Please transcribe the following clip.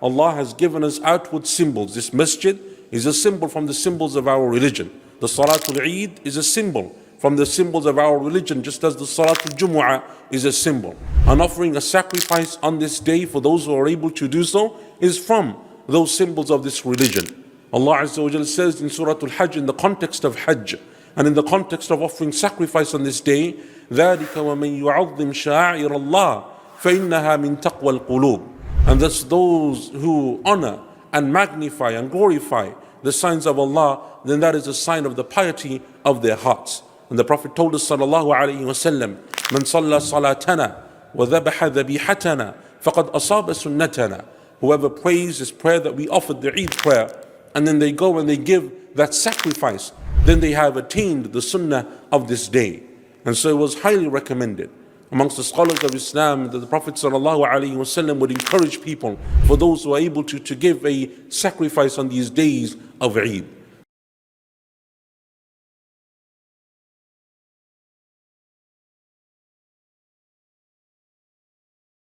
Allah has given us outward symbols. This masjid is a symbol from the symbols of our religion. The Salatul Eid is a symbol from the symbols of our religion, just as the Salatul Jumu'ah is a symbol. And offering a sacrifice on this day for those who are able to do so is from those symbols of this religion. Allah Azza wa Jalla says in Surah Al-Hajj, in the context of Hajj and in the context of offering sacrifice on this day, ذَلِكَ وَمَنْ يُعَظِّمْ شَعَائِرَ اللَّهِ فَإِنَّهَا مِنْ تَقْوَى الْقُلُوبِ. And thus those who honor and magnify and glorify the signs of Allah, then that is a sign of the piety of their hearts. And the Prophet told us sallallahu alayhi wa sallam, مَنْ صَلَّى صَلَاتَنَا وَذَبَحَ ذَبِيحَتَنَا فَقَدْ أَصَابَ سُنَّتَنَا. Whoever prays this prayer that we offered, the Eid prayer, and then they go and they give that sacrifice, then they have attained the sunnah of this day. And so it was highly recommended amongst the scholars of Islam that the Prophet ﷺ would encourage people, for those who are able to give a sacrifice on these days of Eid.